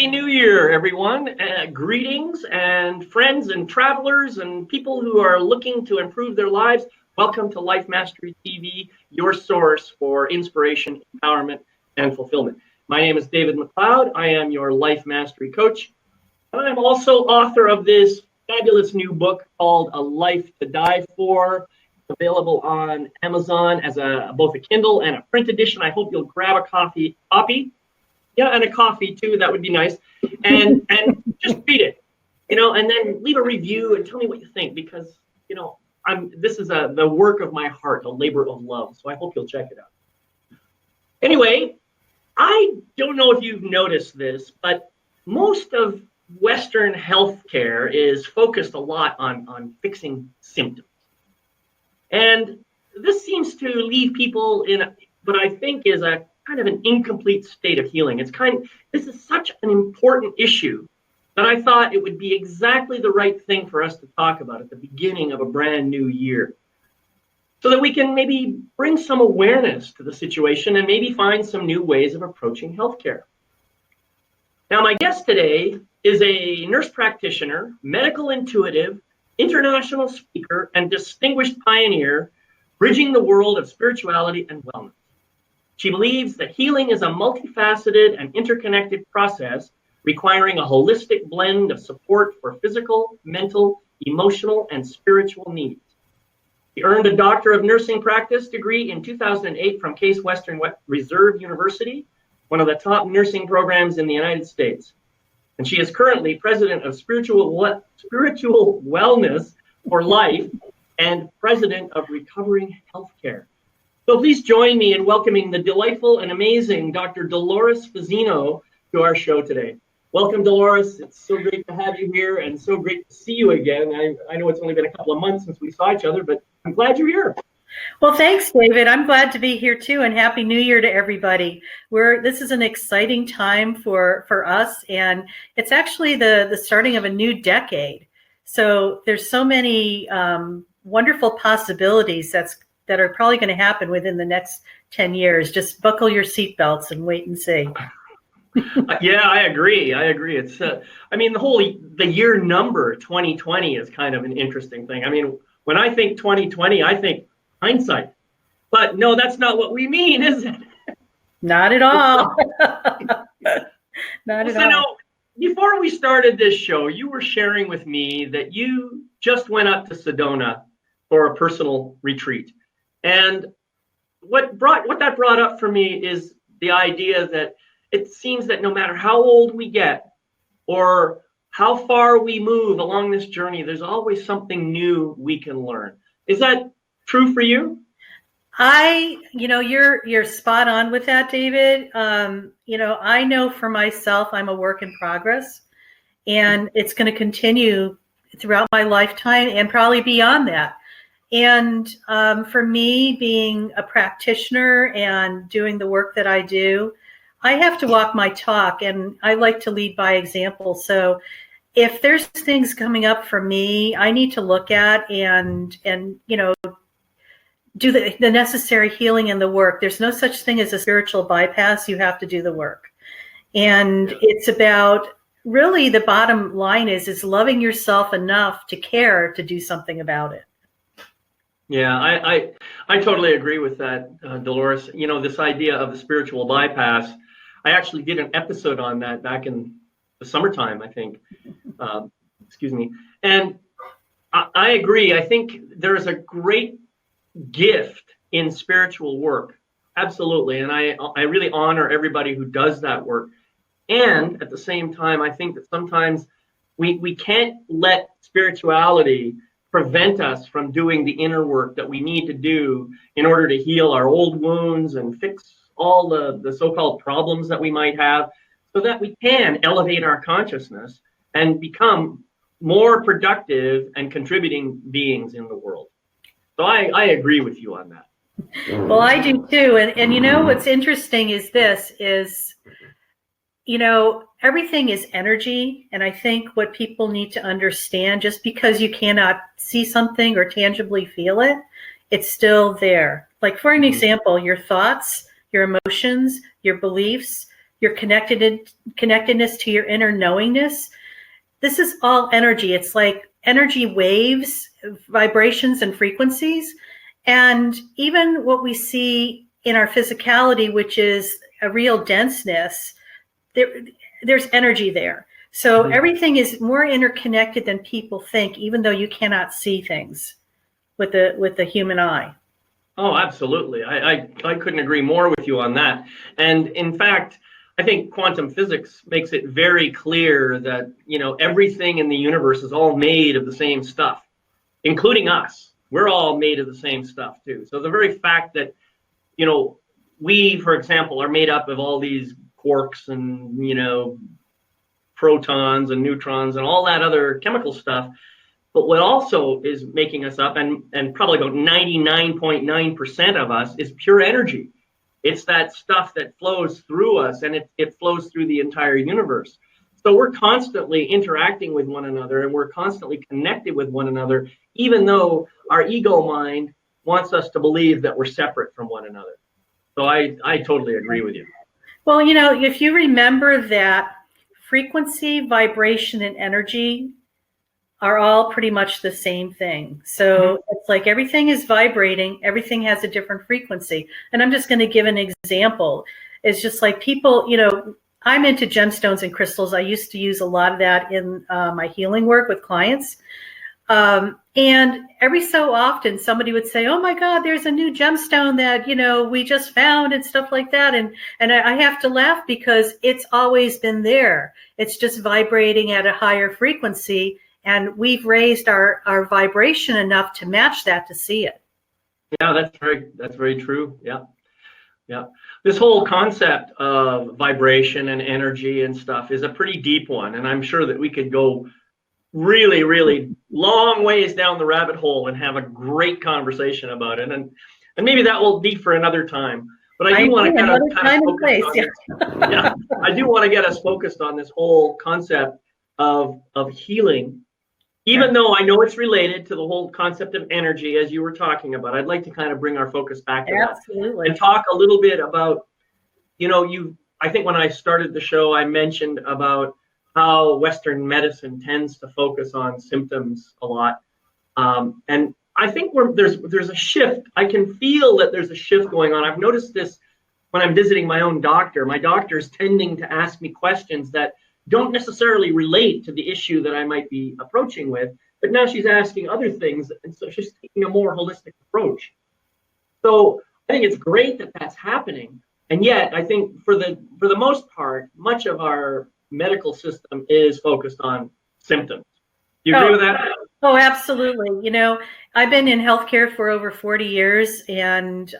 Happy New Year, everyone. Greetings and friends and travelers and people who are looking to improve their lives. Welcome to Life Mastery TV, your source for inspiration, empowerment, and fulfillment. My name is David McLeod. I am your Life Mastery coach. And I'm also author of this fabulous new book called A Life to Die For. It's available on Amazon as both a Kindle and a print edition. I hope you'll grab a copy. Yeah, and a coffee too. That would be nice. And just read it, and then leave a review and tell me what you think, because this is the work of my heart, a labor of love. So I hope you'll check it out. Anyway, I don't know if you've noticed this, but most of Western healthcare is focused a lot on fixing symptoms. And this seems to leave people in what I think is a kind of an incomplete state of healing. This is such an important issue that I thought it would be exactly the right thing for us to talk about at the beginning of a brand new year, so that we can maybe bring some awareness to the situation and maybe find some new ways of approaching healthcare. Now, my guest today is a nurse practitioner, medical intuitive, international speaker, and distinguished pioneer, bridging the world of spirituality and wellness. She believes that healing is a multifaceted and interconnected process requiring a holistic blend of support for physical, mental, emotional, and spiritual needs. She earned a Doctor of Nursing Practice degree in 2008 from Case Western Reserve University, one of the top nursing programs in the United States. And she is currently president of Spiritual Wellness for Life and president of Recovering Healthcare. So please join me in welcoming the delightful and amazing Dr. Dolores Fazzino to our show today. Welcome, Dolores. It's so great to have you here and so great to see you again. I know it's only been a couple of months since we saw each other, but I'm glad you're here. Well, thanks, David. I'm glad to be here too, and Happy New Year to everybody. This is an exciting time for us, and it's actually the starting of a new decade. So there's so many wonderful possibilities that are probably going to happen within the next 10 years. Just buckle your seatbelts and wait and see. Yeah, I agree. It's, the year number 2020 is kind of an interesting thing. I mean, when I think 2020, I think hindsight. But no, that's not what we mean, is it? Not at all. Not at all. Now, before we started this show, you were sharing with me that you just went up to Sedona for a personal retreat. And what that brought up for me is the idea that it seems that no matter how old we get or how far we move along this journey, there's always something new we can learn. Is that true for you? You're spot on with that, David. I know for myself, I'm a work in progress, and it's going to continue throughout my lifetime and probably beyond that. And for me, being a practitioner and doing the work that I do, I have to walk my talk, and I like to lead by example. So if there's things coming up for me, I need to look at and do the necessary healing and the work. There's no such thing as a spiritual bypass. You have to do the work. And it's about, really, the bottom line is loving yourself enough to care to do something about it. Yeah, I totally agree with that, Dolores. This idea of the spiritual bypass, I actually did an episode on that back in the summertime, I think. Excuse me. And I agree. I think there is a great gift in spiritual work. Absolutely. And I really honor everybody who does that work. And at the same time, I think that sometimes we can't let spirituality prevent us from doing the inner work that we need to do in order to heal our old wounds and fix all the so-called problems that we might have, so that we can elevate our consciousness and become more productive and contributing beings in the world. So I agree with you on that. Well, I do too. And what's interesting is everything is energy. And I think what people need to understand, just because you cannot see something or tangibly feel it, it's still there. Like, for an example, your thoughts, your emotions, your beliefs, your connectedness to your inner knowingness. This is all energy. It's like energy waves, vibrations, and frequencies. And even what we see in our physicality, which is a real denseness, there's energy there. So everything is more interconnected than people think, even though you cannot see things with the human eye. Oh, absolutely. I couldn't agree more with you on that. And in fact, I think quantum physics makes it very clear that, everything in the universe is all made of the same stuff, including us. We're all made of the same stuff too. So the very fact that, we, for example, are made up of all these quarks and, protons and neutrons and all that other chemical stuff. But what also is making us up, and probably about 99.9% of us, is pure energy. It's that stuff that flows through us, and it flows through the entire universe. So we're constantly interacting with one another, and we're constantly connected with one another, even though our ego mind wants us to believe that we're separate from one another. So I totally agree with you. Well, if you remember that frequency, vibration, and energy are all pretty much the same thing. So it's like everything is vibrating, everything has a different frequency. And I'm just going to give an example. It's just like people, I'm into gemstones and crystals. I used to use a lot of that in my healing work with clients. And every so often somebody would say, oh my God, there's a new gemstone that, we just found and stuff like that. And I have to laugh because it's always been there. It's just vibrating at a higher frequency. And we've raised our vibration enough to match that to see it. Yeah, that's very true. Yeah. This whole concept of vibration and energy and stuff is a pretty deep one. And I'm sure that we could go really, really long ways down the rabbit hole and have a great conversation about it. And maybe that will be for another time. But I do want to get us kind of focused on this. Yeah, I do want to get us focused on this whole concept of healing. Even though I know it's related to the whole concept of energy, as you were talking about, I'd like to kind of bring our focus back to that and talk a little bit about, I think when I started the show, I mentioned about how Western medicine tends to focus on symptoms a lot. And I think there's a shift. I can feel that there's a shift going on. I've noticed this when I'm visiting my own doctor. My doctor's tending to ask me questions that don't necessarily relate to the issue that I might be approaching with, but now she's asking other things, and so she's taking a more holistic approach. So I think it's great that that's happening, and yet I think for the most part, much of our medical system is focused on symptoms. Do you agree with that? Oh, absolutely. I've been in healthcare for over 40 years, and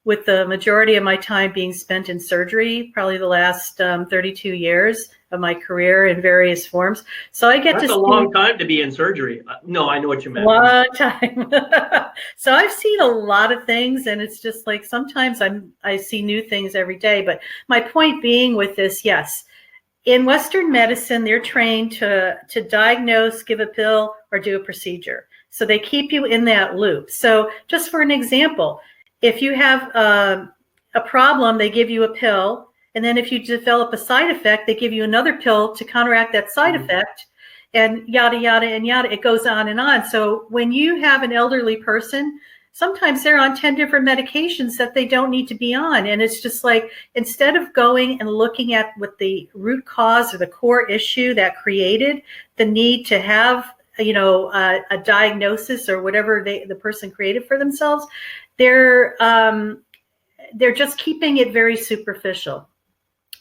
with the majority of my time being spent in surgery, probably the last 32 years of my career in various forms. So I get That's a long time to be in surgery. No, I know what you meant. Long time. So I've seen a lot of things, and it's just like sometimes I see new things every day. But my point being with this, yes, in Western medicine, they're trained to diagnose, give a pill, or do a procedure. So they keep you in that loop. So just for an example, if you have a problem, they give you a pill. And then if you develop a side effect, they give you another pill to counteract that side effect, and yada, yada, and yada. It goes on and on. So when you have an elderly person, sometimes they're on 10 different medications that they don't need to be on. And it's just like, instead of going and looking at what the root cause or the core issue that created the need to have, a diagnosis or whatever the person created for themselves, they're just keeping it very superficial.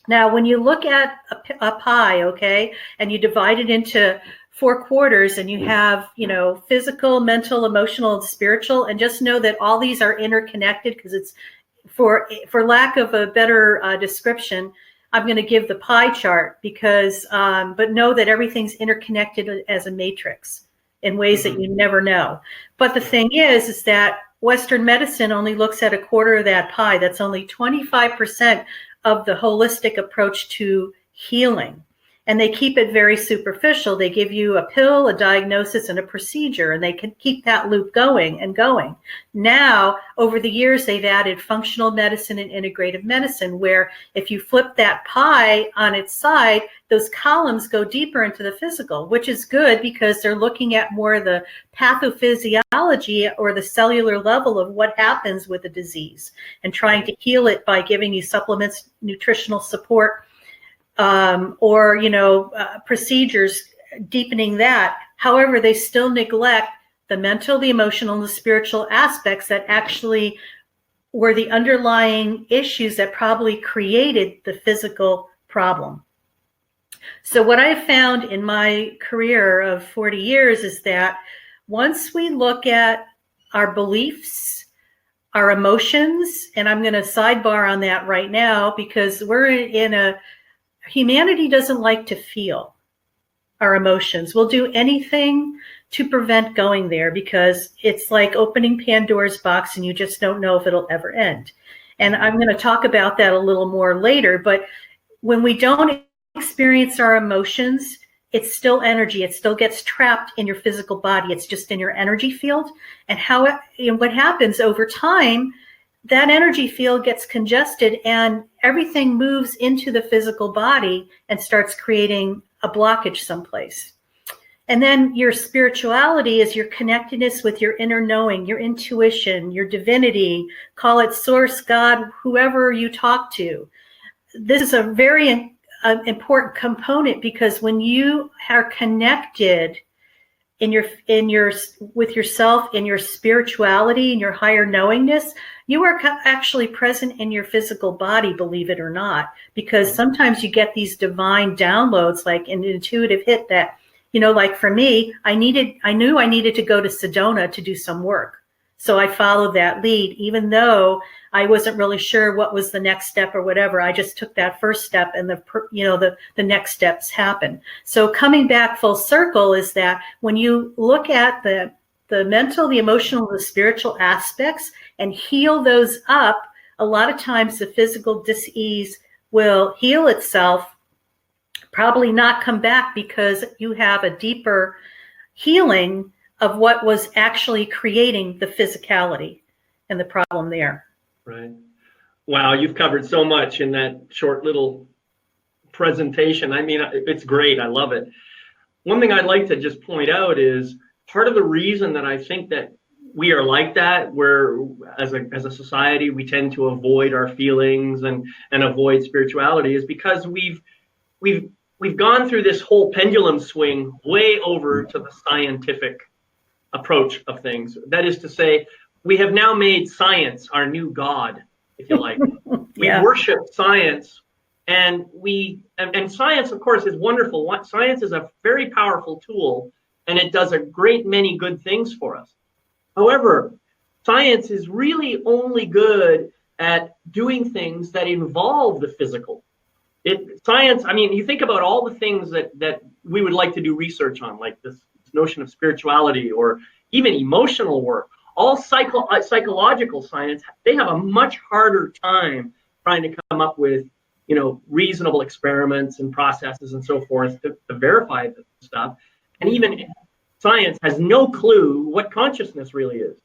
Now, when you look at a pie, okay, and you divide it into 4 quarters, and you have, physical, mental, emotional, and spiritual, and just know that all these are interconnected, because it's, for lack of a better description, I'm going to give the pie chart because, but know that everything's interconnected as a matrix in ways that you never know. But the thing is that Western medicine only looks at a quarter of that pie. That's only 25% of the holistic approach to healing. And they keep it very superficial. They give you a pill, a diagnosis, and a procedure, and they can keep that loop going and going. Now, over the years, they've added functional medicine and integrative medicine, where if you flip that pie on its side, those columns go deeper into the physical, which is good because they're looking at more of the pathophysiology or the cellular level of what happens with a disease and trying to heal it by giving you supplements, nutritional support, or procedures deepening that. However, they still neglect the mental, the emotional, and the spiritual aspects that actually were the underlying issues that probably created the physical problem. So what I found in my career of 40 years is that once we look at our beliefs, our emotions, and I'm going to sidebar on that right now because we're in humanity doesn't like to feel our emotions. We'll do anything to prevent going there because it's like opening Pandora's box and you just don't know if it'll ever end. And I'm going to talk about that a little more later. But when we don't experience our emotions, it's still energy. It still gets trapped in your physical body. It's just in your energy field. And what happens over time, that energy field gets congested and everything moves into the physical body and starts creating a blockage someplace. And then your spirituality is your connectedness with your inner knowing, your intuition, your divinity, call it source, God, whoever you talk to. This is a very important component because when you are connected with yourself, in your spirituality and your higher knowingness, you are actually present in your physical body, believe it or not, because sometimes you get these divine downloads, like an intuitive hit that, like for me, I knew I needed to go to Sedona to do some work. So I followed that lead, even though I wasn't really sure what was the next step or whatever. I just took that first step and the next steps happen. So coming back full circle is that when you look at the mental, the emotional, the spiritual aspects and heal those up, a lot of times the physical dis-ease will heal itself, probably not come back because you have a deeper healing of what was actually creating the physicality and the problem there. Right. Wow, you've covered so much in that short little presentation. I mean, it's great. I love it. One thing I'd like to just point out is part of the reason that I think that we are like that, where as a society we tend to avoid our feelings and avoid spirituality, is because we've gone through this whole pendulum swing way over to the scientific approach of things. That is to say, we have now made science our new god, if you like. We worship science, and science, of course, is wonderful. Science is a very powerful tool, and it does a great many good things for us. However, science is really only good at doing things that involve the physical. Science, I mean, you think about all the things that we would like to do research on, like this notion of spirituality or even emotional work. All psychological science, they have a much harder time trying to come up with, reasonable experiments and processes and so forth to verify this stuff. And even science has no clue what consciousness really is.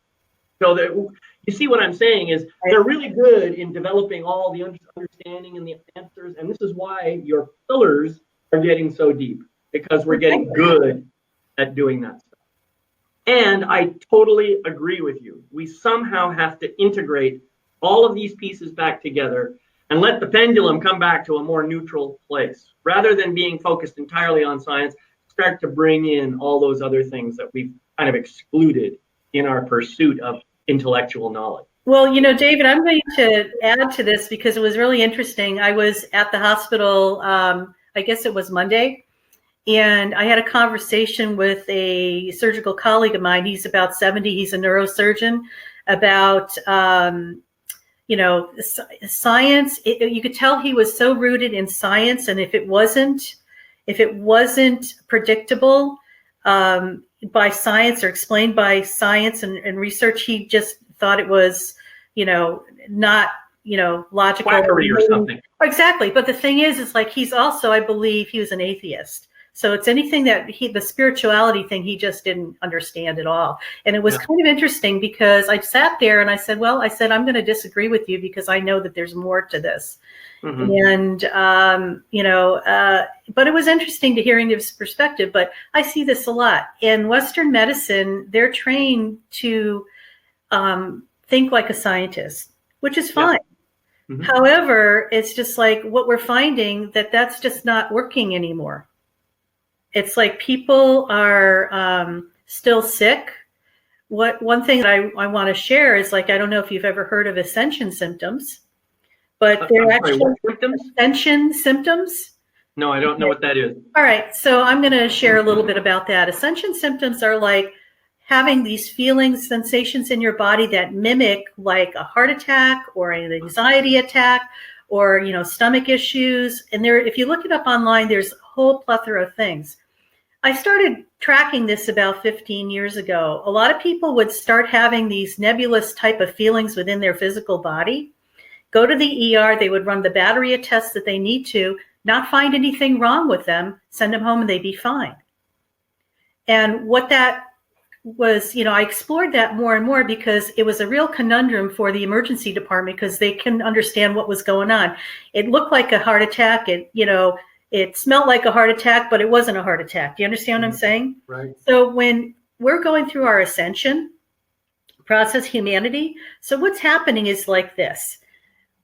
So you see what I'm saying is they're really good in developing all the understanding and the answers. And this is why your pillars are getting so deep, because we're getting good at doing that stuff. And I totally agree with you. We somehow have to integrate all of these pieces back together and let the pendulum come back to a more neutral place. Rather than being focused entirely on science, start to bring in all those other things that we've kind of excluded in our pursuit of intellectual knowledge. Well, David, I'm going to add to this because it was really interesting. I was at the hospital, I guess it was Monday, and I had a conversation with a surgical colleague of mine. He's about 70. He's a neurosurgeon, about, science. You could tell he was so rooted in science. And if it wasn't predictable by science or explained by science and research, he just thought it was, not logical. Quackery or something. Exactly. But the thing is, it's like he's also, I believe, he was an atheist. So it's anything that the spirituality thing, he just didn't understand at all. And it was kind of interesting because I sat there and I said, I'm going to disagree with you because I know that there's more to this. And, but it was interesting to hearing his perspective, but I see this a lot in Western medicine. They're trained to think like a scientist, which is fine. However, it's just like what we're finding that's just not working anymore. It's like people are still sick. One thing that I want to share is like, I don't know if you've ever heard of ascension symptoms, but they're actually ascension symptoms. No, I don't know what that is. All right. So I'm going to share a little bit about that. Ascension symptoms are like having these feelings, sensations in your body that mimic like a heart attack or an anxiety attack or, stomach issues. And if you look it up online, there's a whole plethora of things. I started tracking this about 15 years ago. A lot of people would start having these nebulous type of feelings within their physical body, go to the ER, they would run the battery of tests that they need to, not find anything wrong with them, send them home and they'd be fine. And what that was, I explored that more and more because it was a real conundrum for the emergency department because they couldn't understand what was going on. It looked like a heart attack. It smelled like a heart attack, but it wasn't a heart attack. Do you understand what I'm saying? Right. So when we're going through our ascension process, humanity, so what's happening is like this.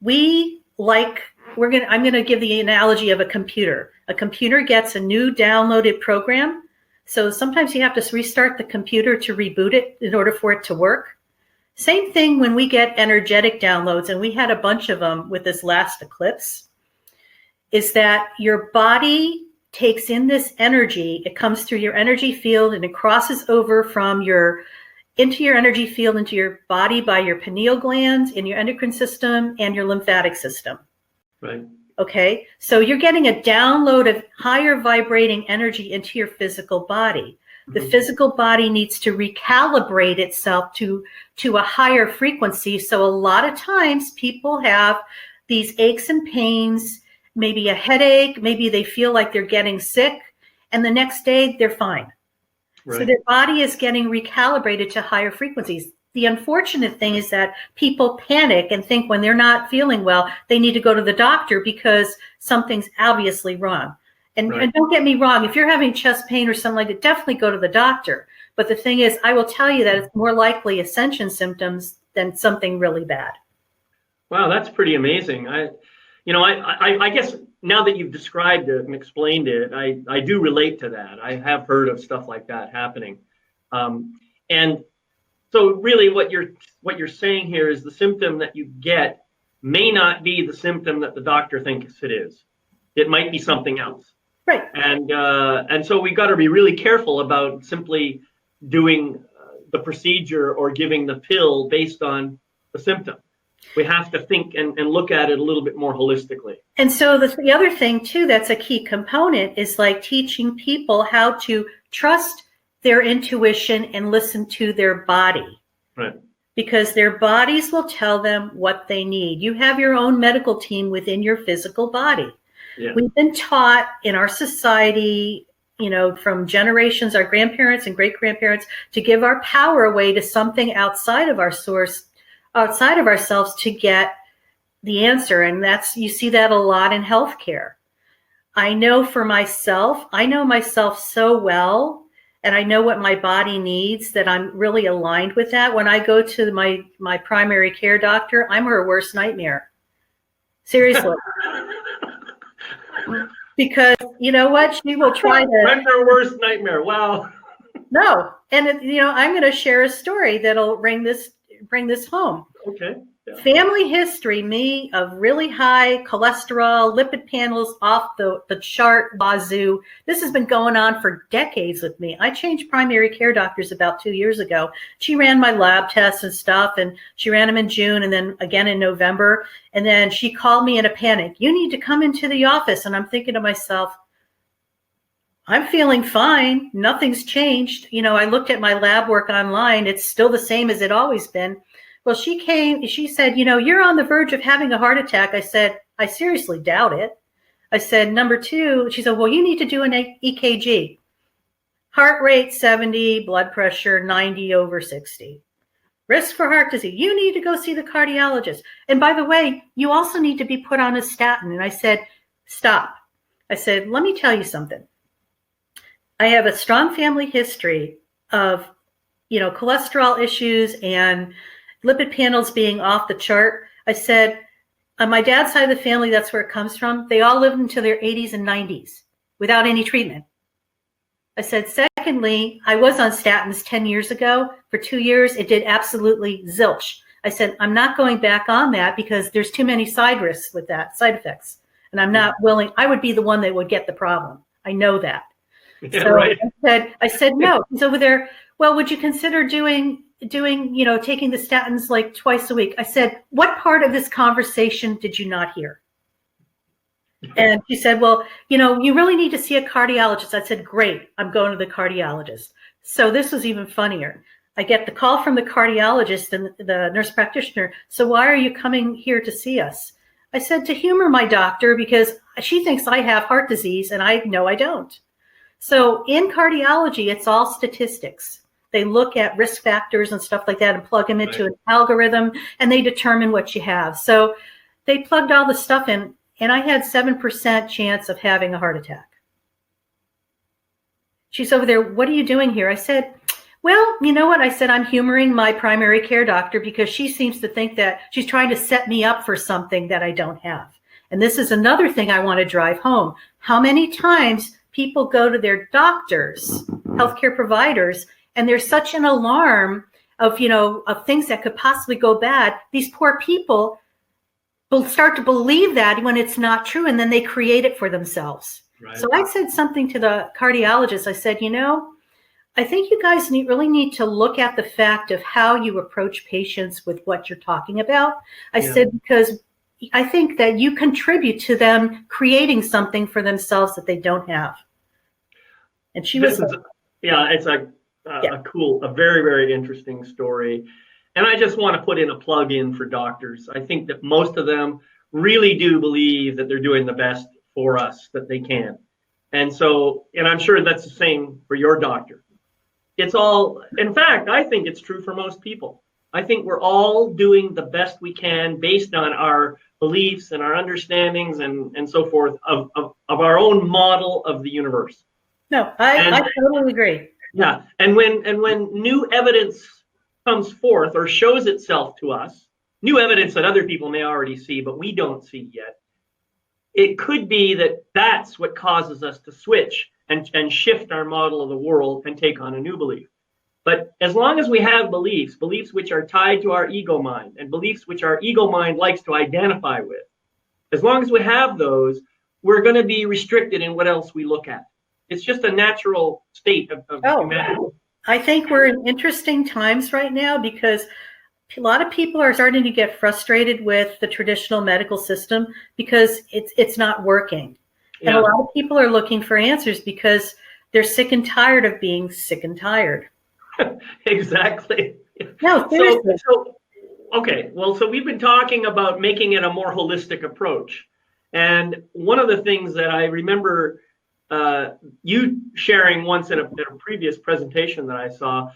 I'm going to give the analogy of a computer. A computer gets a new downloaded program. So sometimes you have to restart the computer to reboot it in order for it to work. Same thing when we get energetic downloads, and we had a bunch of them with this last eclipse, is that your body takes in this energy. It comes through your energy field and it crosses over into your energy field, into your body by your pineal glands, in your endocrine system and your lymphatic system. Right. Okay. So you're getting a download of higher vibrating energy into your physical body. The physical body needs to recalibrate itself to a higher frequency. So a lot of times people have these aches and pains, maybe a headache, maybe they feel like they're getting sick, and the next day they're fine. Right. So their body is getting recalibrated to higher frequencies. The unfortunate thing is that people panic and think when they're not feeling well, they need to go to the doctor because something's obviously wrong. And don't get me wrong, if you're having chest pain or something like that, definitely go to the doctor. But the thing is, I will tell you that it's more likely ascension symptoms than something really bad. Wow, that's pretty amazing. I guess now that you've described it and explained it, I do relate to that. I have heard of stuff like that happening. And so really what you're saying here is the symptom that you get may not be the symptom that the doctor thinks it is. It might be something else. Right. And so we got to be really careful about simply doing the procedure or giving the pill based on the symptom. We have to think and look at it a little bit more holistically. And so the other thing, too, that's a key component is like teaching people how to trust their intuition and listen to their body. Right. Because their bodies will tell them what they need. You have your own medical team within your physical body. Yeah. We've been taught in our society, from generations, our grandparents and great-grandparents, to give our power away to something outside of our source, outside of ourselves to get the answer. And you see that a lot in healthcare. I know myself so well, and I know what my body needs that I'm really aligned with that. When I go to my primary care doctor, I'm her worst nightmare. Seriously. Because you know what? She will try to. I'm her worst nightmare. Wow. No. And, I'm going to share a story that'll bring this home. Okay. Yeah. Family history, me, of really high cholesterol, lipid panels off the chart, wazoo. This has been going on for decades with me. I changed primary care doctors about 2 years ago. She ran my lab tests and stuff, and she ran them in June and then again in November. And then she called me in a panic. You need to come into the office. And I'm thinking to myself, I'm feeling fine. Nothing's changed. I looked at my lab work online. It's still the same as it always been. Well, she said, you're on the verge of having a heart attack. I said, I seriously doubt it. I said, number two, she said, well, you need to do an EKG. Heart rate 70, blood pressure 90 over 60. Risk for heart disease. You need to go see the cardiologist. And by the way, you also need to be put on a statin. And I said, stop. I said, let me tell you something. I have a strong family history of, cholesterol issues and lipid panels being off the chart. I said, on my dad's side of the family, that's where it comes from. They all lived until their 80s and 90s without any treatment. I said, secondly, I was on statins 10 years ago. For 2 years, it did absolutely zilch. I said, I'm not going back on that because there's too many side risks with that, side effects. And I'm not willing. I would be the one that would get the problem. I know that. Yeah, so right. I said, no. He's over there. Well, would you consider taking the statins like twice a week? I said, what part of this conversation did you not hear? And she said, well, you really need to see a cardiologist. I said, great, I'm going to the cardiologist. So this was even funnier. I get the call from the cardiologist and the nurse practitioner. So why are you coming here to see us? I said, to humor my doctor because she thinks I have heart disease and I know I don't. So in cardiology, it's all statistics. They look at risk factors and stuff like that and plug them into an algorithm and they determine what you have. So they plugged all the stuff in. And I had 7% chance of having a heart attack. She's over there, what are you doing here? I said, well, you know what? I said, I'm humoring my primary care doctor because she seems to think that she's trying to set me up for something that I don't have. And this is another thing I want to drive home. How many times people go to their doctors, healthcare providers, and there's such an alarm of things that could possibly go bad. These poor people will start to believe that when it's not true, and then they create it for themselves. Right. So I said something to the cardiologist. I said, I think you guys really need to look at the fact of how you approach patients with what you're talking about. I said, because I think that you contribute to them creating something for themselves that they don't have. And she was, it's a very, very interesting story. And I just want to put in a plug in for doctors. I think that most of them really do believe that they're doing the best for us that they can. And I'm sure that's the same for your doctor. It's all, in fact, I think it's true for most people. I think we're all doing the best we can based on our beliefs and our understandings and so forth of our own model of the universe. No, I totally agree. Yeah. And when new evidence comes forth or shows itself to us, new evidence that other people may already see, but we don't see yet, it could be that that's what causes us to switch and shift our model of the world and take on a new belief. But as long as we have beliefs which are tied to our ego mind and beliefs which our ego mind likes to identify with, as long as we have those, we're going to be restricted in what else we look at. It's just a natural state of humanity. I think we're in interesting times right now because a lot of people are starting to get frustrated with the traditional medical system because it's not working. Yeah. And a lot of people are looking for answers because they're sick and tired of being sick and tired. Exactly. No, seriously. So we've been talking about making it a more holistic approach. And one of the things that I remember you sharing once in a previous presentation that I saw,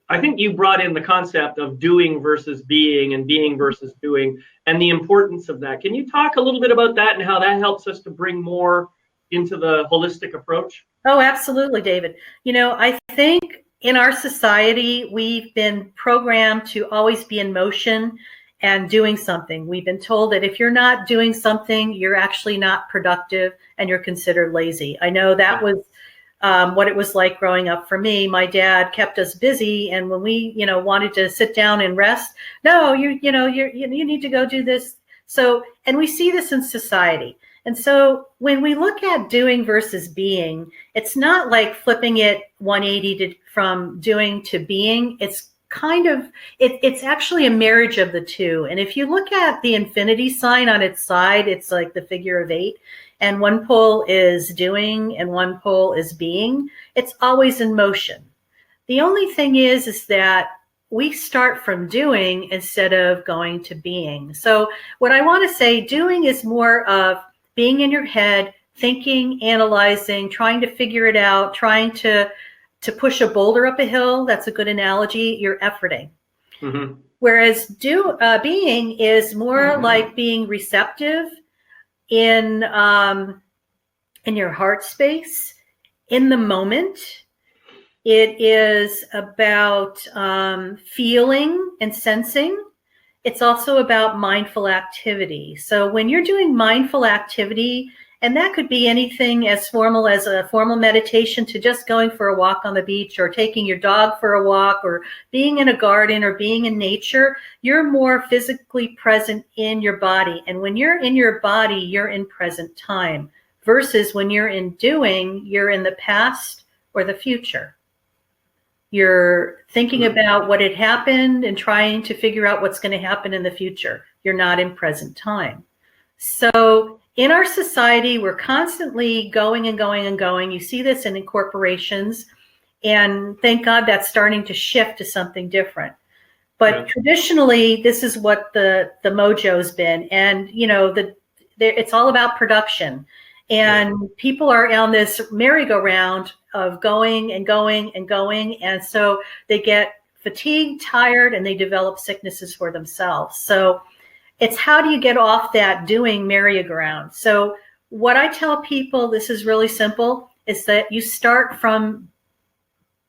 I think you brought in the concept of doing versus being and being versus doing and the importance of that. Can you talk a little bit about that and how that helps us to bring more into the holistic approach? Oh, absolutely, David. I think in our society, we've been programmed to always be in motion and doing something. We've been told that if you're not doing something, you're actually not productive and you're considered lazy. I know that was what it was like growing up for me. My dad kept us busy, and when we, wanted to sit down and rest, no, you need to go do this. So, and we see this in society. And so when we look at doing versus being, it's not like flipping it 180 from doing to being. It's it's actually a marriage of the two. And if you look at the infinity sign on its side, it's like the figure of 8. And one pole is doing and one pole is being. It's always in motion. The only thing is that we start from doing instead of going to being. So what I want to say, doing is more of being in your head, thinking, analyzing, trying to figure it out, trying to push a boulder up a hill. That's a good analogy. You're efforting. Mm-hmm. Whereas being is more like being receptive in your heart space, in the moment. It is about feeling and sensing. It's also about mindful activity. So when you're doing mindful activity, and that could be anything as formal as a formal meditation to just going for a walk on the beach or taking your dog for a walk or being in a garden or being in nature, you're more physically present in your body. And when you're in your body, you're in present time versus when you're in doing, you're in the past or the future. You're thinking about what had happened and trying to figure out what's going to happen in the future. You're not in present time. So in our society, we're constantly going and going and going. You see this in corporations, and thank God that's starting to shift to something different. But traditionally, this is what the mojo's been. And, you know, it's all about production. And people are on this merry-go-round of going and going and going. And so they get fatigued, tired, and they develop sicknesses for themselves. So it's how do you get off that doing merry-go-round? So what I tell people, this is really simple, is that you start from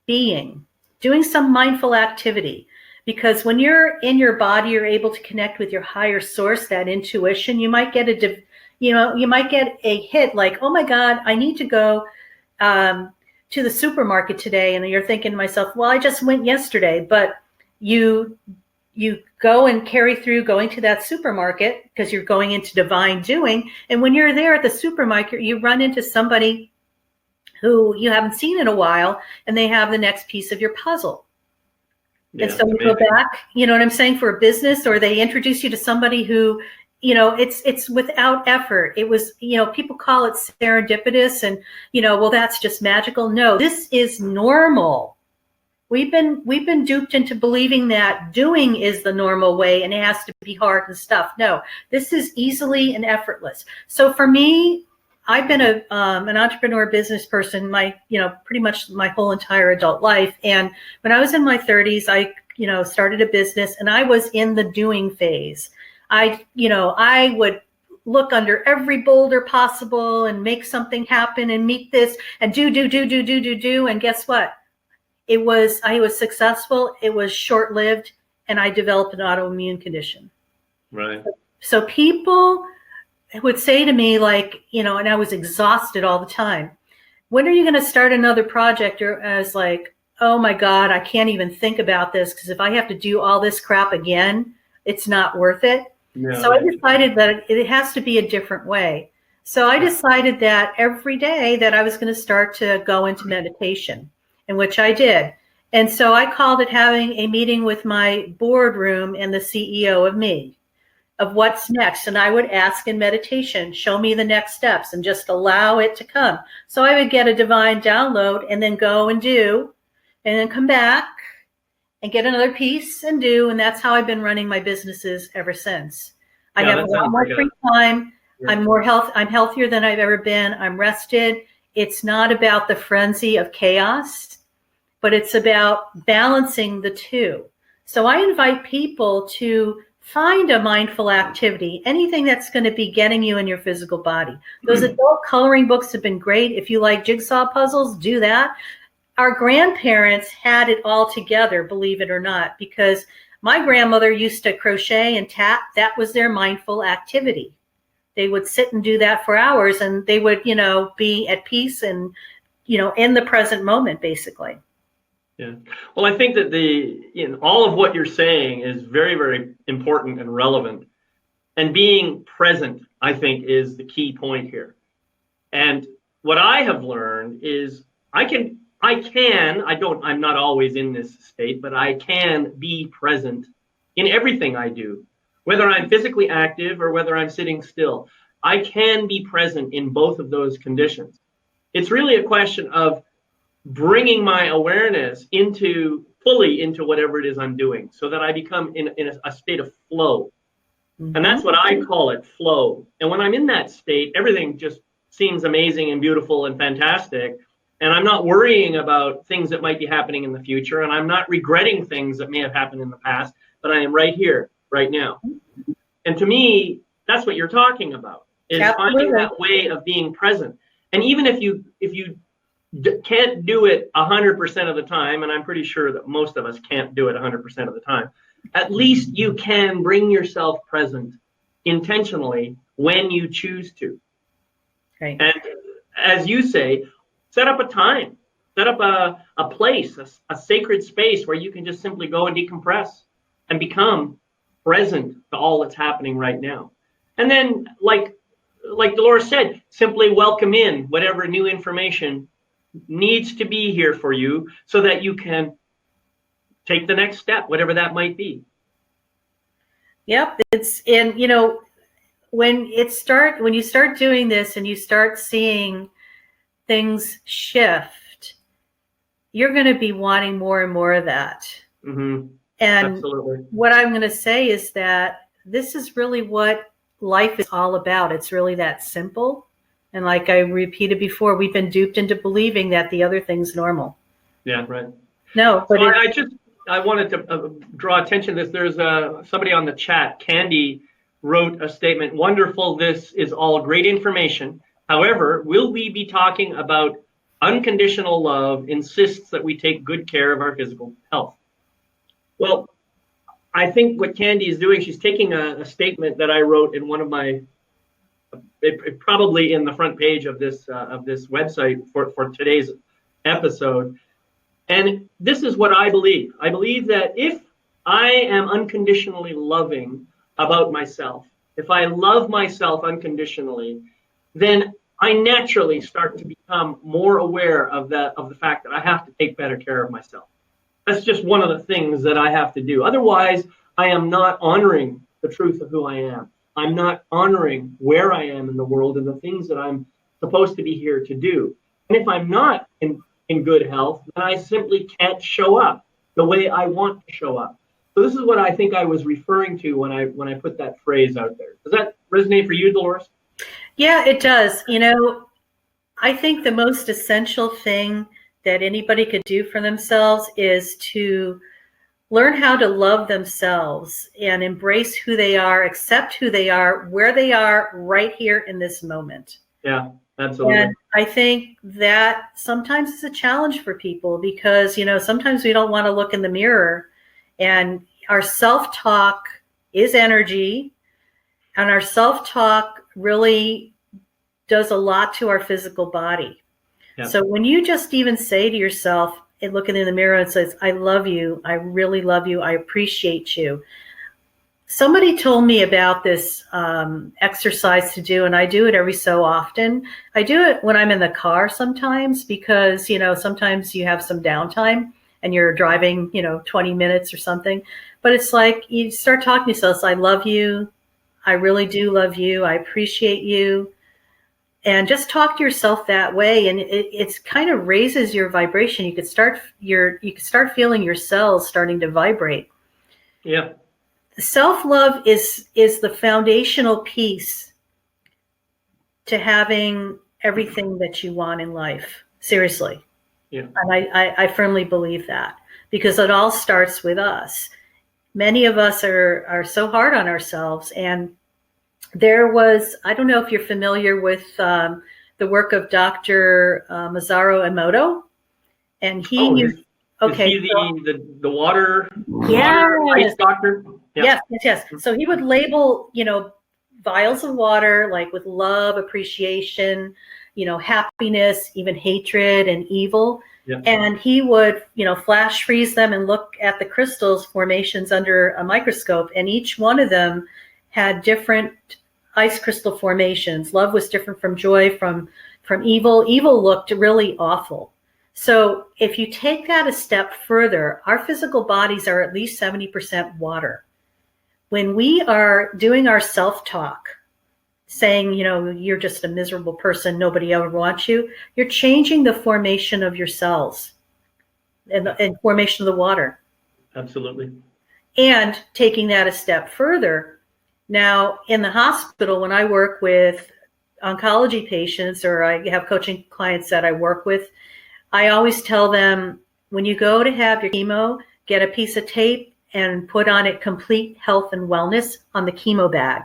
being, doing some mindful activity. Because when you're in your body, you're able to connect with your higher source, that intuition. You might get a hit like, oh my God, I need to go to the supermarket today. And you're thinking to myself, well, I just went yesterday. But you go and carry through going to that supermarket because you're going into divine doing. And when you're there at the supermarket, you run into somebody who you haven't seen in a while, and they have the next piece of your puzzle. Yeah, and so you go back, you know what I'm saying, for a business, or they introduce you to somebody who, you know, it's without effort. It was, you know, people call it serendipitous and, you know, well, that's just magical. No, this is normal. We've been duped into believing that doing is the normal way and it has to be hard and stuff. No, this is easily and effortless. So for me, I've been an entrepreneur business person pretty much my whole entire adult life. And when I was in my 30s, I, you know, started a business and I was in the doing phase. I would look under every boulder possible and make something happen and meet this and do. And guess what? I was successful. It was short-lived, and I developed an autoimmune condition. Right. So people would say to me, like, you know, and I was exhausted all the time. When are you going to start another project? Or I was like, oh my God, I can't even think about this because if I have to do all this crap again, it's not worth it. No. So I decided that it has to be a different way. So I decided that every day that I was going to start to go into meditation, in which I did. And so I called it having a meeting with my boardroom and the CEO of me, of what's next. And I would ask in meditation, show me the next steps and just allow it to come. So I would get a divine download and then go and do, and then come back and get another piece and do. And that's how I've been running my businesses ever since. I have a lot more free time. Yeah. I'm healthier than I've ever been. I'm rested. It's not about the frenzy of chaos, but it's about balancing the two. So I invite people to find a mindful activity, anything that's going to be getting you in your physical body. Those adult coloring books have been great. If you like jigsaw puzzles, do that. Our grandparents had it all together, believe it or not, because my grandmother used to crochet and tap. That was their mindful activity. They would sit and do that for hours, and they would, you know, be at peace and, you know, in the present moment, basically. Yeah. Well, I think that all of what you're saying is very, very important and relevant. And being present, I think, is the key point here. And what I have learned is I'm not always in this state, but I can be present in everything I do, whether I'm physically active or whether I'm sitting still. I can be present in both of those conditions. It's really a question of bringing my awareness into fully into whatever it is I'm doing, so that I become in a state of flow. Mm-hmm. And that's what I call it, flow. And when I'm in that state, everything just seems amazing and beautiful and fantastic. And I'm not worrying about things that might be happening in the future. And I'm not regretting things that may have happened in the past, but I am right here, right now. And to me, that's what you're talking about, is finding that way of being present. And even if you can't do it 100% of the time, and I'm pretty sure that most of us can't do it 100% of the time, at least you can bring yourself present intentionally when you choose to. Right. And as you say, set up a time, set up a place, a sacred space where you can just simply go and decompress and become present to all that's happening right now. And then, like Dolores said, simply welcome in whatever new information needs to be here for you so that you can take the next step, whatever that might be. Yep. And when you start doing this and you start seeing things shift, you're going to be wanting more and more of that. Mm-hmm. And absolutely. What I'm going to say is that this is really what life is all about. It's really that simple. And like I repeated before, we've been duped into believing that the other thing's normal. Yeah, right. No, but so I wanted to draw attention to this. There's somebody on the chat, Candy, wrote a statement. Wonderful. This is all great information. However, will we be talking about unconditional love insists that we take good care of our physical health? Well, I think what Candy is doing, she's taking a statement that I wrote in one of my, probably in the front page of this website for today's episode. And this is what I believe. I believe that if I am unconditionally loving about myself, if I love myself unconditionally, then I naturally start to become more aware of the fact that I have to take better care of myself. That's just one of the things that I have to do. Otherwise, I am not honoring the truth of who I am. I'm not honoring where I am in the world and the things that I'm supposed to be here to do. And if I'm not in good health, then I simply can't show up the way I want to show up. So this is what I think I was referring to when I put that phrase out there. Does that resonate for you, Dolores? Yeah, it does. I think the most essential thing that anybody could do for themselves is to learn how to love themselves and embrace who they are, accept who they are, where they are right here in this moment. Yeah, absolutely. And I think that sometimes it's a challenge for people because, sometimes we don't want to look in the mirror, and our self-talk is energy, and our self-talk really does a lot to our physical body. Yeah. So when you just even say to yourself and looking in the mirror and says, I love you, I really love you, I appreciate you. Somebody told me about this exercise to do, and I do it every so often. I do it when I'm in the car sometimes because, sometimes you have some downtime and you're driving, 20 minutes or something. But it's like you start talking to yourself, I love you, I really do love you, I appreciate you. And just talk to yourself that way, and it's kind of raises your vibration. You could start feeling your cells starting to vibrate. Yeah. Self-love is the foundational piece to having everything that you want in life. Seriously. Yeah. And I firmly believe that because it all starts with us. Many of us are so hard on ourselves, and there was, I don't know if you're familiar with the work of Dr. Masaru Emoto, and he is he the water, yes. water ice doctor? Yeah. Yes. So he would label, vials of water like with love, appreciation, happiness, even hatred and evil. Yeah. And he would, flash freeze them and look at the crystals formations under a microscope, and each one of them had different ice crystal formations. Love was different from joy, from evil. Evil looked really awful. So if you take that a step further, our physical bodies are at least 70% water. When we are doing our self-talk, saying, you're just a miserable person, nobody ever wants you, you're changing the formation of your cells. and formation of the water. Absolutely. And taking that a step further, now in the hospital, when I work with oncology patients or I have coaching clients that I work with, I always tell them, when you go to have your chemo, get a piece of tape and put on it complete health and wellness on the chemo bag.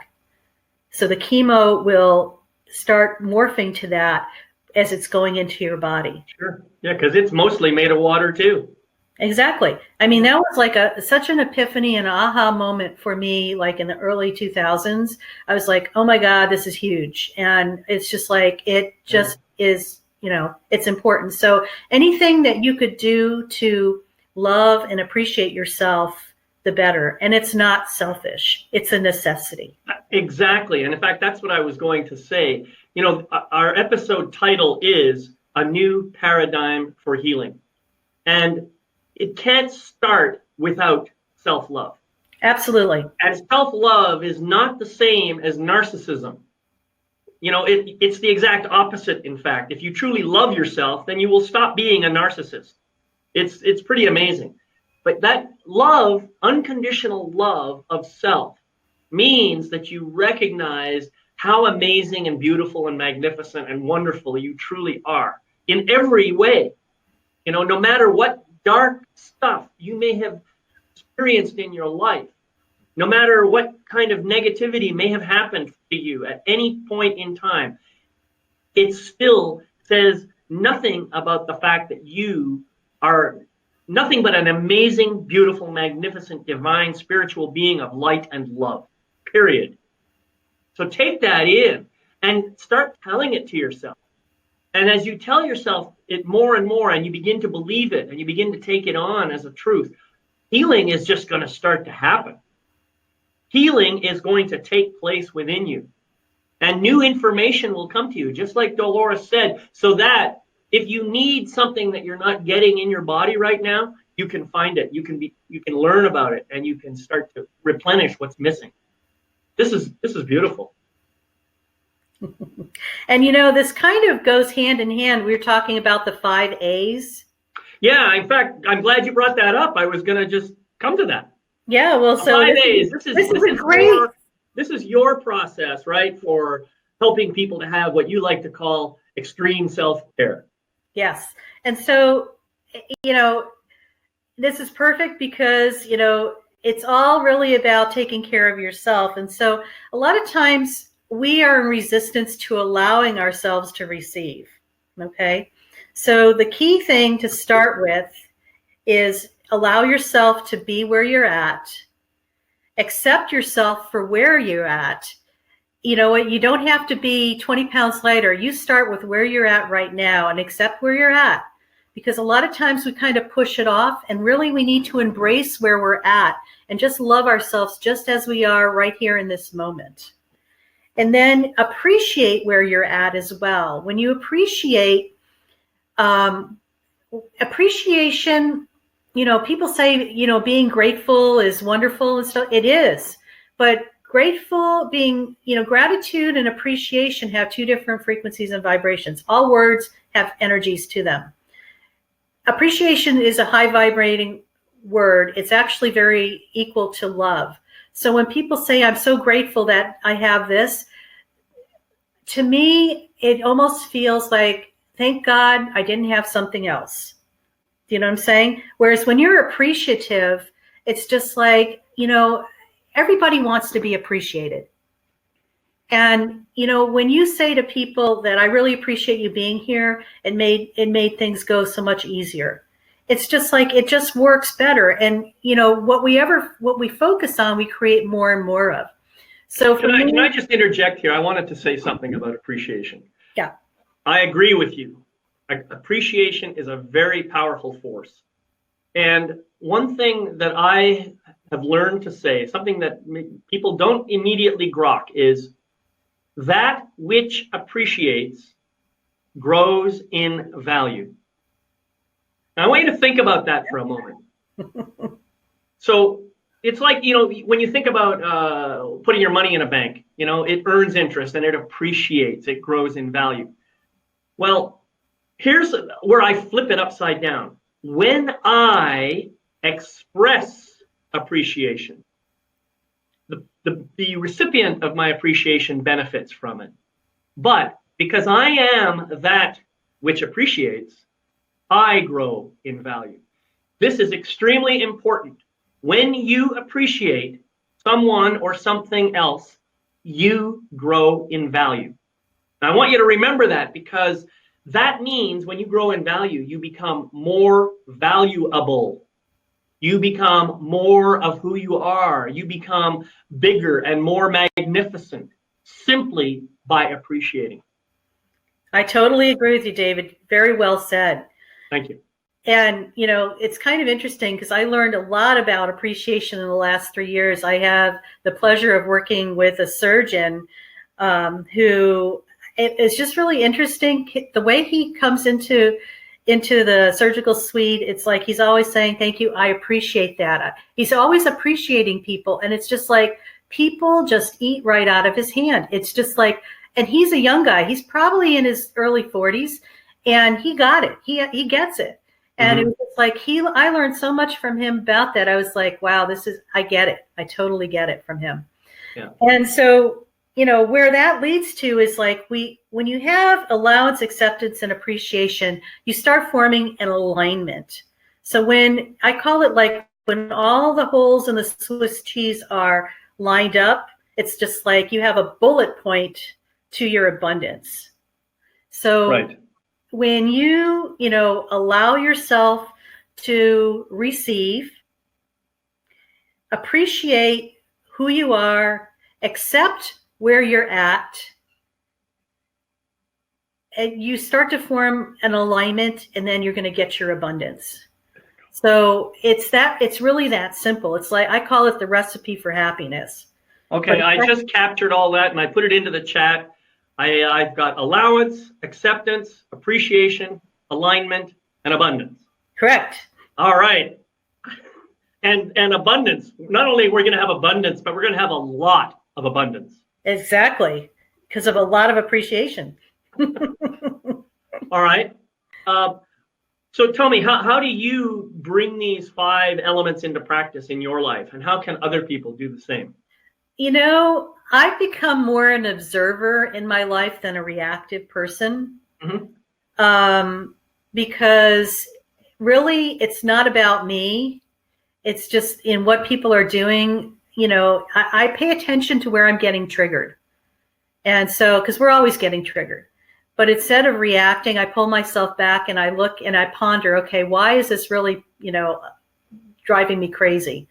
So the chemo will start morphing to that as it's going into your body. Sure. Yeah, because it's mostly made of water too. Exactly. I mean, that was like such an epiphany and aha moment for me, like in the early 2000s. I was like, oh my God, this is huge. And it's just like, it just is, it's important. So anything that you could do to love and appreciate yourself, the better. And it's not selfish. It's a necessity. Exactly. And in fact, that's what I was going to say. Our episode title is A New Paradigm for Healing. And it can't start without self-love. Absolutely. And self-love is not the same as narcissism. It's the exact opposite, in fact. If you truly love yourself, then you will stop being a narcissist. It's pretty amazing. But that love, unconditional love of self, means that you recognize how amazing and beautiful and magnificent and wonderful you truly are in every way. No matter what dark stuff you may have experienced in your life, no matter what kind of negativity may have happened to you at any point in time, it still says nothing about the fact that you are nothing but an amazing, beautiful, magnificent, divine, spiritual being of light and love, period. So take that in and start telling it to yourself. And as you tell yourself it more and more, and you begin to believe it, and you begin to take it on as a truth, healing is just going to start to happen. Healing is going to take place within you. And new information will come to you, just like Dolores said, so that if you need something that you're not getting in your body right now, you can find it. You can learn about it, and you can start to replenish what's missing. This is beautiful. And this kind of goes hand in hand. We were talking about the 5 A's. Yeah, in fact, I'm glad you brought that up. I was going to just come to that. Yeah, well, The so 5 A's. This is great. This is your process, right, for helping people to have what you like to call extreme self-care. Yes. And so, this is perfect because, it's all really about taking care of yourself. And so a lot of times we are in resistance to allowing ourselves to receive. Okay. So the key thing to start with is allow yourself to be where you're at, accept yourself for where you're at. You don't have to be 20 pounds lighter. You start with where you're at right now and accept where you're at. Because a lot of times we kind of push it off, and really we need to embrace where we're at and just love ourselves just as we are right here in this moment. And then appreciate where you're at as well. When you appreciate, appreciation, people say, being grateful is wonderful and stuff. It is. But gratitude and appreciation have 2 different frequencies and vibrations. All words have energies to them. Appreciation is a high vibrating word. It's actually very equal to love. So when people say, I'm so grateful that I have this, to me, it almost feels like, thank God I didn't have something else. Do you know what I'm saying? Whereas when you're appreciative, it's just like, everybody wants to be appreciated. And, when you say to people that I really appreciate you being here, it made things go so much easier. It's just like, it just works better. And, what we focus on, we create more and more of. So can I just interject here? I wanted to say something about appreciation. Yeah. I agree with you. Appreciation is a very powerful force. And one thing that I have learned to say, something that people don't immediately grok, is that which appreciates grows in value. Now, I want you to think about that for a moment. So it's like, when you think about putting your money in a bank, it earns interest and it appreciates, it grows in value. Well, here's where I flip it upside down. when I express appreciation, the recipient of my appreciation benefits from it. But because I am that which appreciates, I grow in value. This is extremely important. When you appreciate someone or something else, you grow in value. And I want you to remember that, because that means when you grow in value, you become more valuable. You become more of who you are. You become bigger and more magnificent simply by appreciating. I totally agree with you, David. Very well said. Thank you. And, it's kind of interesting because I learned a lot about appreciation in the last 3 years. I have the pleasure of working with a surgeon who is just really interesting. The way he comes into the surgical suite, it's like he's always saying, thank you, I appreciate that. He's always appreciating people. And it's just like people just eat right out of his hand. It's just like, and he's a young guy. He's probably in his early 40s, and he got it. He gets it. And it was just like I learned so much from him about that. I was like, wow, I get it. I totally get it from him. Yeah. And so, where that leads to is like when you have allowance, acceptance, and appreciation, you start forming an alignment. So when I call it like when all the holes in the Swiss cheese are lined up, it's just like you have a bullet point to your abundance. So right. When you, allow yourself to receive, appreciate who you are, accept where you're at, and you start to form an alignment, and then you're going to get your abundance. So it's really that simple. It's like, I call it the recipe for happiness. Okay, I just captured all that and I put it into the chat. I've got allowance, acceptance, appreciation, alignment, and abundance. Correct. All right. And abundance. Not only we're going to have abundance, but we're going to have a lot of abundance. Exactly. Because of a lot of appreciation. All right. So tell me, how do you bring these 5 elements into practice in your life? And how can other people do the same? I've become more an observer in my life than a reactive person. Because really it's not about me. It's just in what people are doing. I pay attention to where I'm getting triggered. And so, because we're always getting triggered. But instead of reacting, I pull myself back and I look and I ponder, okay, why is this really, driving me crazy?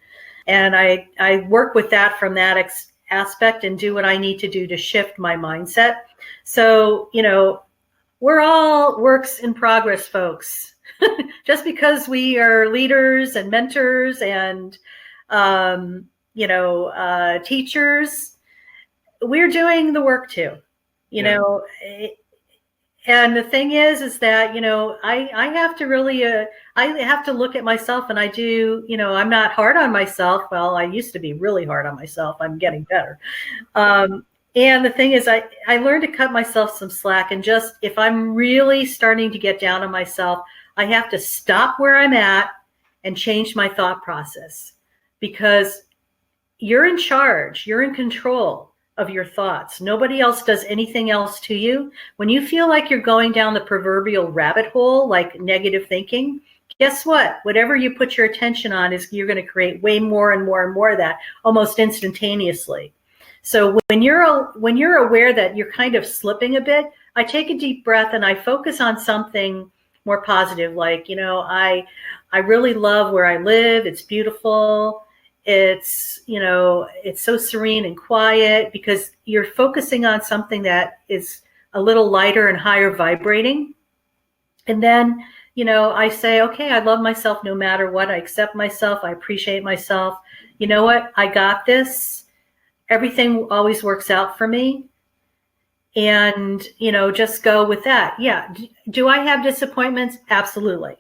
And I work with that from that aspect and do what I need to do to shift my mindset. So, we're all works in progress, folks. Just because we are leaders and mentors and, teachers, we're doing the work too, and the thing is that, I have to really, I have to look at myself, and I do, I'm not hard on myself. Well, I used to be really hard on myself. I'm getting better. And the thing is, I learned to cut myself some slack, and just, if I'm really starting to get down on myself, I have to stop where I'm at and change my thought process, because you're in charge, you're in control of your thoughts. Nobody else does anything else to you. When you feel like you're going down the proverbial rabbit hole, like negative thinking, guess what? Whatever you put your attention on you're going to create way more and more and more of that almost instantaneously. So when you're aware that you're kind of slipping a bit, I take a deep breath and I focus on something more positive. Like, I really love where I live. It's beautiful. It's, it's so serene and quiet, because you're focusing on something that is a little lighter and higher vibrating. And then, I say, okay, I love myself no matter what. I accept myself. I appreciate myself. You know what? I got this. Everything always works out for me. And, just go with that. Yeah. Do I have disappointments? Absolutely.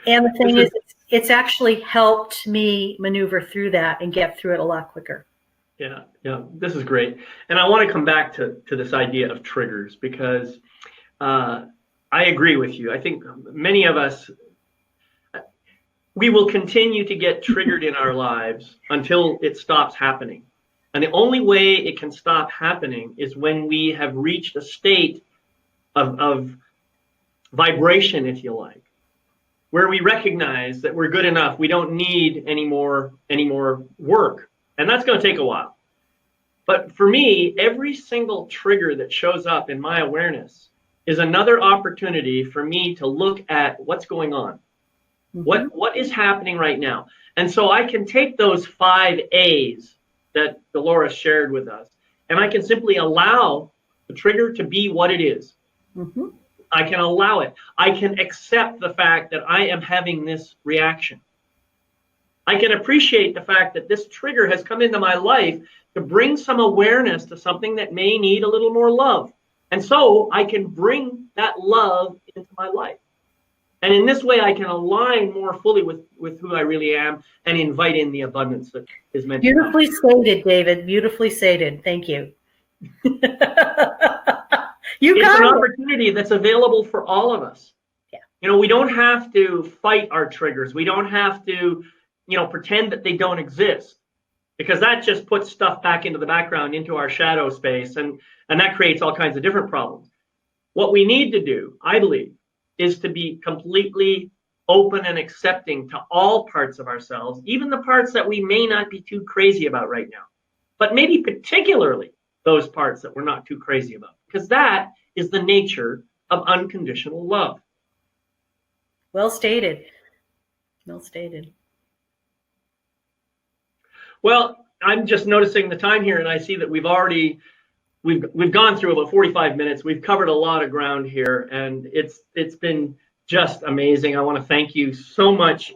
And the thing is, it's actually helped me maneuver through that and get through it a lot quicker. Yeah, this is great. And I want to come back to this idea of triggers, because I agree with you. I think many of us we will continue to get triggered in our lives until it stops happening. And the only way it can stop happening is when we have reached a state of vibration, if you like, where we recognize that we're good enough. We don't need any more work. And that's going to take a while. But for me, every single trigger that shows up in my awareness is another opportunity for me to look at what's going on. Mm-hmm. What is happening right now? And so I can take those 5 A's that Dolores shared with us, and I can simply allow the trigger to be what it is. Mm-hmm. I can allow it. I can accept the fact that I am having this reaction. I can appreciate the fact that this trigger has come into my life to bring some awareness to something that may need a little more love. And so I can bring that love into my life. And in this way, I can align more fully with who I really am and invite in the abundance that is meant to be. Beautifully stated, David. Beautifully stated. Thank you. It's an opportunity that's available for all of us. Yeah. You know, we don't have to fight our triggers. We don't have to, pretend that they don't exist, because that just puts stuff back into the background, into our shadow space, and that creates all kinds of different problems. What we need to do, I believe, is to be completely open and accepting to all parts of ourselves, even the parts that we may not be too crazy about right now, but maybe particularly those parts that we're not too crazy about, because that is the nature of unconditional love. Well stated. Well stated. Well, I'm just noticing the time here, and I see that we've gone through about 45 minutes. We've covered a lot of ground here, and it's been just amazing. I want to thank you so much,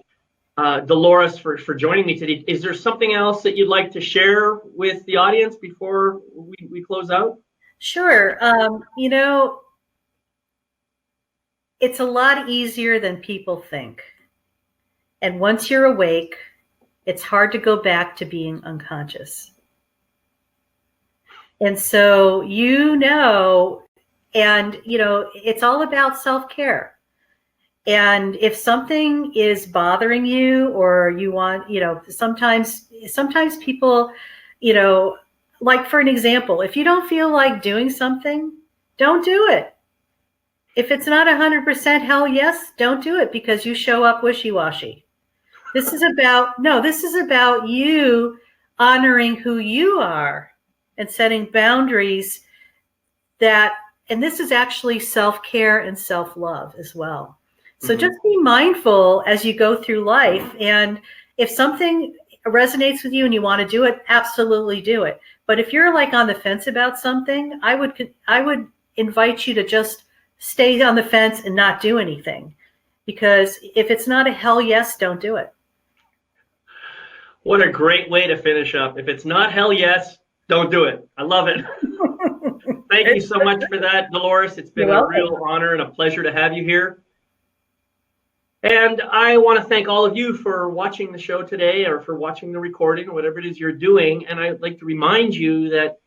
Dolores, for joining me today. Is there something else that you'd like to share with the audience before we close out? Sure. It's a lot easier than people think. And once you're awake, it's hard to go back to being unconscious. And so, it's all about self-care. And if something is bothering you, or you want, sometimes people, like for an example, if you don't feel like doing something, don't do it. If it's not 100% hell yes, don't do it because you show up wishy-washy. This is about you honoring who you are and setting boundaries and this is actually self-care and self-love as well. So just be mindful as you go through life. And if something resonates with you and you want to do it, absolutely do it. But if you're like on the fence about something, I would invite you to just stay on the fence and not do anything. Because if it's not a hell yes, don't do it. What a great way to finish up. If it's not hell yes, don't do it. I love it. Thank you so much for that, Dolores. It's been a real honor and a pleasure to have you here. And I want to thank all of you for watching the show today, or for watching the recording, or whatever it is you're doing. And I'd like to remind you that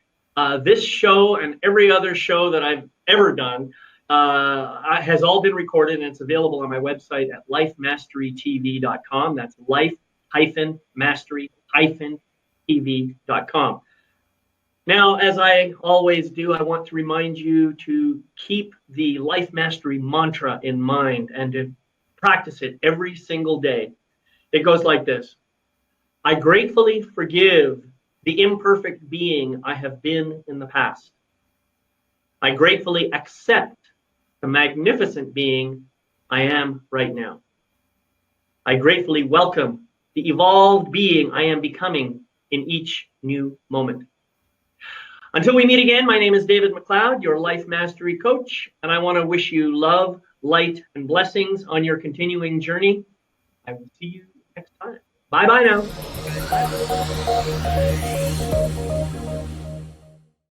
this show and every other show that I've ever done has all been recorded, and it's available on my website at lifemasterytv.com. That's life-mastery-tv.com. Now, as I always do, I want to remind you to keep the Life Mastery mantra in mind and to practice it every single day. It goes like this: I gratefully forgive the imperfect being I have been in the past. I gratefully accept the magnificent being I am right now. I gratefully welcome the evolved being I am becoming in each new moment. Until we meet again, my name is David McLeod, your Life Mastery Coach, and I want to wish you love, light, and blessings on your continuing journey. I will see you next time. Bye-bye now.